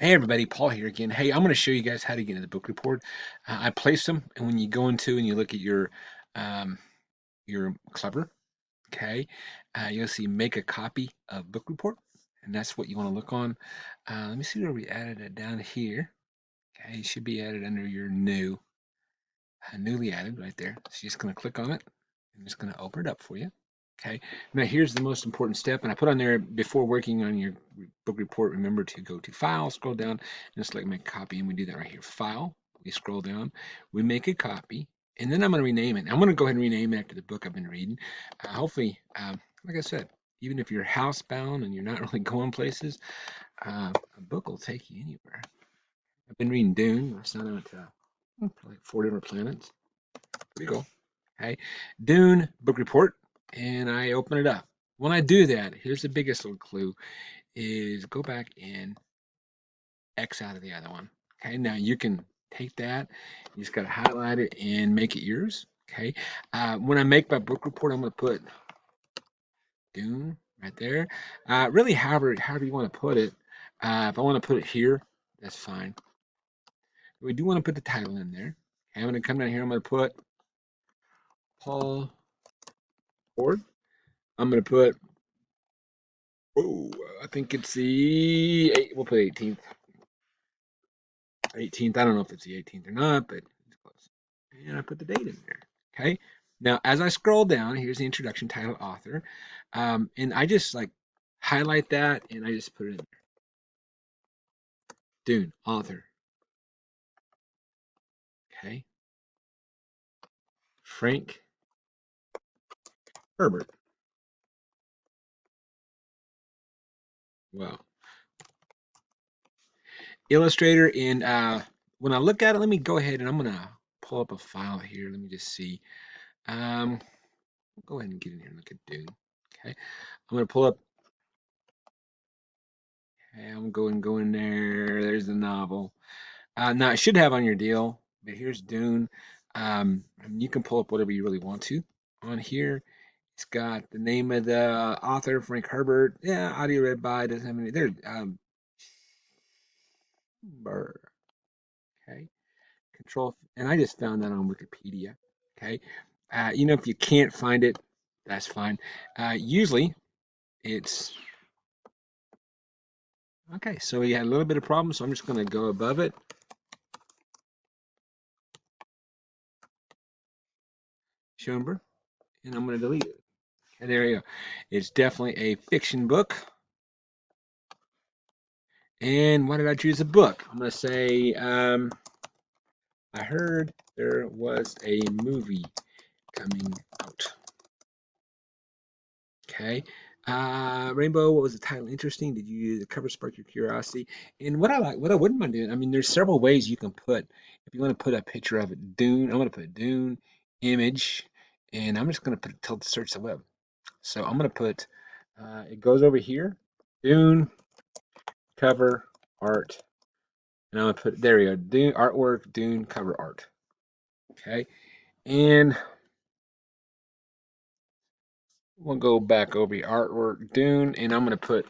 Hey everybody, Paul here again. Hey, I'm going to show you guys how to get into the book report. I placed them, and when you go into and you look at um, your Clever, okay, you'll see make a copy of book report, and that's what you want to look on. Let me see where we added it down here. Okay, it should be added under your newly added right there. So you're just going to click on it. I'm just going to open it up for you. Okay, now here's the most important step, and I put on there before working on your book report, remember to go to File, scroll down, and select Make Copy, and we do that right here. File, we scroll down, we make a copy, and then I'm going to rename it. I'm going to go ahead and rename it after the book I've been reading. Hopefully, like I said, even if you're housebound and you're not really going places, a book will take you anywhere. I've been reading Dune. I started with like 4 different planets. There you go. Okay, Dune book report, and I open it up. When I do that, here's the biggest little clue: is go back and X out of the other one. Okay, now you can take that, you just got to highlight it and make it yours. Okay, when I make my book report, I'm going to put Dune right there. Really, however you want to put it. If I want to put it here, that's fine. But we do want to put the title in there. Okay, I'm going to come down here. I'm going to put Paul Ford. I'm going to put Oh, I think it's we'll put 18th. 18th. I don't know if it's the 18th or not, but it's close. And I put the date in there. Okay. Now, as I scroll down, here's the introduction, title, author. And I just like highlight that and I just put it in there. Dune, author. Okay. Frank Herbert. Wow. Illustrator. And when I look at it, let me go ahead and I'm going to pull up a file here. Let me just see. Um, go ahead and get in here and look at Dune. Okay. I'm going to pull up. Okay, I'm going there. There's the novel. Now, I should have on your deal, but here's Dune. And you can pull up whatever you really want to on here. It's got the name of the author, Frank Herbert. Yeah, audio read by, doesn't have any. There, okay, control. And I just found that on Wikipedia. Okay. If you can't find it, that's fine. Usually it's okay. So we had a little bit of problem, so I'm just going to go above it. Schoenberg, and I'm going to delete it. And there you go. It's definitely a fiction book. And why did I choose a book? I'm going to say, I heard there was a movie coming out. Okay. Rainbow, what was the title? Interesting. Did you the cover spark your curiosity? And what I wouldn't mind doing, I mean, there's several ways you can put, if you want to put a picture of it, Dune, I'm going to put Dune image, and I'm just going to put tilt search the web. So I'm going to put, it goes over here, Dune cover art. And I'm gonna put there we go. Dune artwork, Dune cover art. Okay. And we'll go back over the artwork, Dune, and I'm gonna put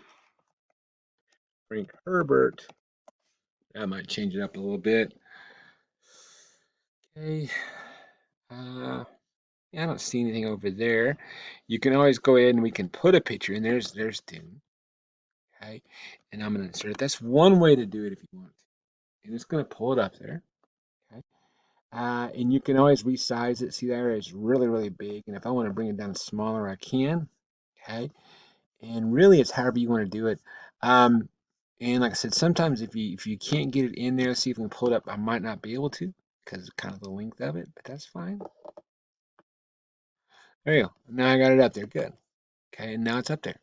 Frank Herbert. That might change it up a little bit. Okay. Yeah, I don't see anything over there. You can always go ahead and we can put a picture in. There's Dune. Okay. And I'm gonna insert it. That's one way to do it if you want. And it's gonna pull it up there. Okay. And you can always resize it. See there, it's really, really big. And if I want to bring it down smaller, I can. Okay. And really, it's however you want to do it. Um, and like I said, sometimes if you can't get it in there, see if we can pull it up. I might not be able to because of kind of the length of it, but that's fine. There you go. Now I got it up there. Good. Okay. And now it's up there.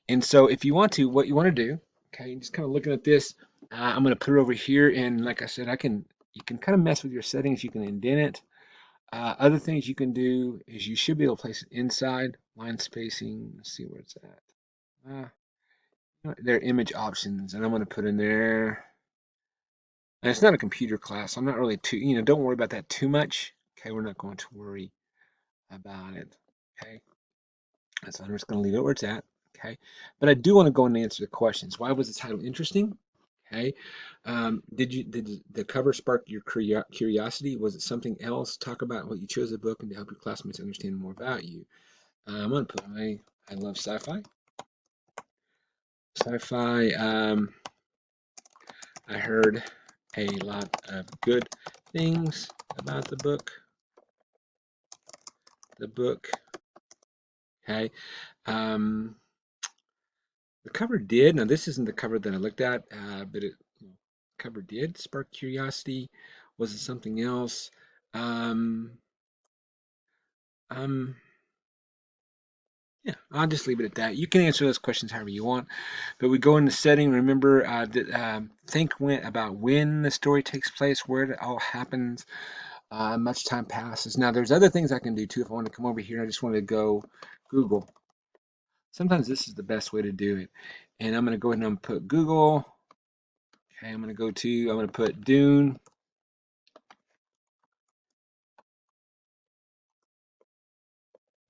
And so if you want to, what you want to do, okay, just kind of looking at this, I'm going to put it over here. And like I said, you can kind of mess with your settings. You can indent it. Other things you can do is you should be able to place it inside line spacing. Let's see where it's at. There are image options, and I'm going to put in there. And it's not a computer class. I'm not really don't worry about that too much. Okay, we're not going to worry about it. Okay, so I'm just going to leave it where it's at. Okay, but I do want to go and answer the questions. Why was the title interesting? Okay. Did the cover spark your curiosity? Was it something else? Talk about what you chose the book and to help your classmates understand more about you. I'm gonna put I love sci-fi. Sci-fi. I heard a lot of good things about the book. The book. Okay. Um, the cover did. Now this isn't the cover that I looked at, but it cover did spark curiosity. Was it something else? Um, um, yeah, I'll just leave it at that. You can answer those questions however you want, but we go into setting. Remember, think about when the story takes place, where it all happens. Much time passes. Now, there's other things I can do too. If I want to come over here, I just want to go Google. Sometimes this is the best way to do it. And I'm going to go ahead and put Google. Okay, I'm going to put Dune.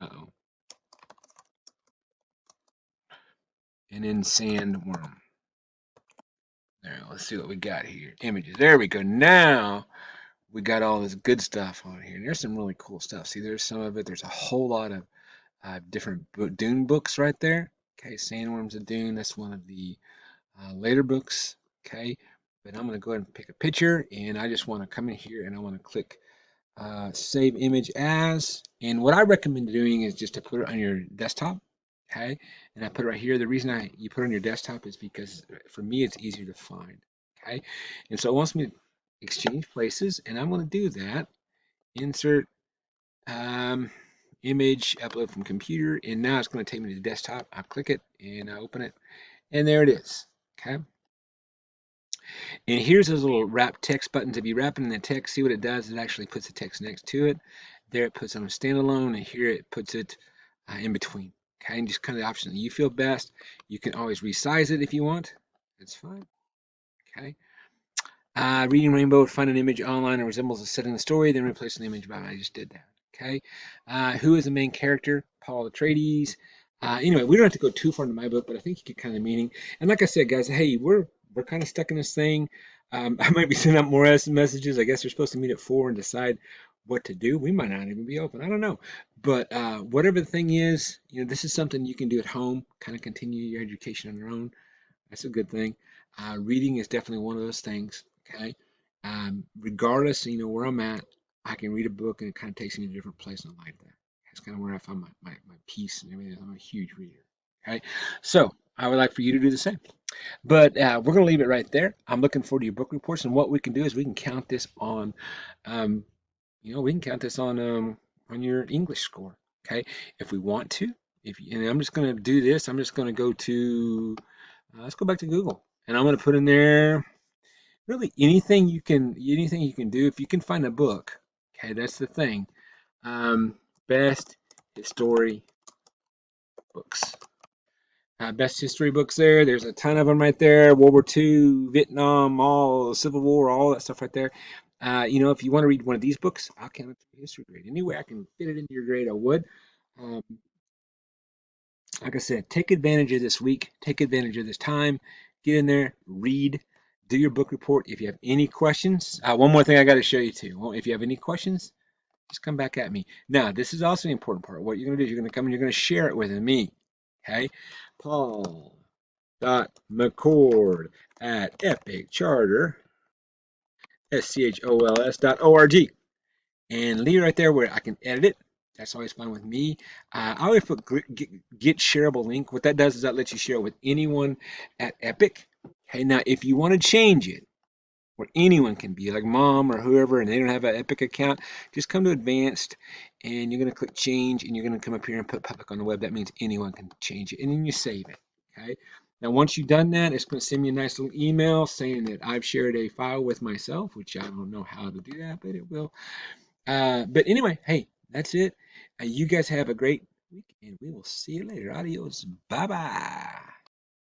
Uh-oh. And then Sandworm. There, let's see what we got here. Images. There we go. Now we got all this good stuff on here. And there's some really cool stuff. See, there's some of it. There's a whole lot of different Dune books right there. Okay, Sandworm's a Dune. That's one of the later books. Okay, but I'm going to go ahead and pick a picture, and I just want to come in here and I want to click save image as. And what I recommend doing is just to put it on your desktop. Okay, and I put it right here. The reason you put it on your desktop is because for me it's easier to find. Okay, and so it wants me to exchange places, and I'm going to do that. Insert um, image, upload from computer, and now it's going to take me to the desktop. I click it and I open it, and there it is. Okay. And here's those little wrap text buttons. If you wrap it in the text, see what it does? It actually puts the text next to it. There it puts it on a standalone, and here it puts it in between. Okay, and just kind of the option that you feel best. You can always resize it if you want. That's fine. Okay. Reading Rainbow, find an image online that resembles a set in the story, then replace the image by I just did that. Okay. Who is the main character? Paul Atreides. Anyway, we don't have to go too far into my book, but I think you get kind of the meaning. And like I said, guys, hey, we're kind of stuck in this thing. I might be sending out more messages. I guess we're supposed to meet at 4 and decide what to do. We might not even be open. I don't know. But whatever the thing is, this is something you can do at home. Kind of continue your education on your own. That's a good thing. Reading is definitely one of those things. Okay. Regardless, where I'm at, I can read a book and it kind of takes me to a different place, and I like that. That's kind of where I find my peace and everything. I'm a huge reader. Okay. So I would like for you to do the same. But we're going to leave it right there. I'm looking forward to your book reports, and what we can do is we can count this um, we can count this on your English score. Okay. If we want to, and I'm just going to do this. I'm just going to go to let's go back to Google, and I'm going to put in there really anything you can do if you can find a book. Okay, that's the thing. Best history books. Best history books there. There's a ton of them right there. World War II, Vietnam, all Civil War, all that stuff right there. If you want to read one of these books, I'll count it to your history grade. Any way I can fit it into your grade, I would. Um, like I said, take advantage of this week, take advantage of this time, get in there, read, do your book report. If you have any questions, one more thing I got to show you too. Well, if you have any questions, just come back at me. Now, this is also the important part. What you're going to do is you're going to come and you're going to share it with me. Okay? Paul.mccord at epicharter.schols.org, and leave it right there where I can edit it. That's always fine with me. I always put get shareable link. What that does is that lets you share with anyone at Epic. Okay, now if you want to change it, where anyone can be, like mom or whoever, and they don't have an Epic account, just come to advanced, and you're going to click change, and you're going to come up here and put public on the web. That means anyone can change it, and then you save it. Okay. Now, once you've done that, it's going to send me a nice little email saying that I've shared a file with myself, which I don't know how to do that, but it will. But anyway, hey, that's it. You guys have a great week, and we will see you later. Adios. Bye bye.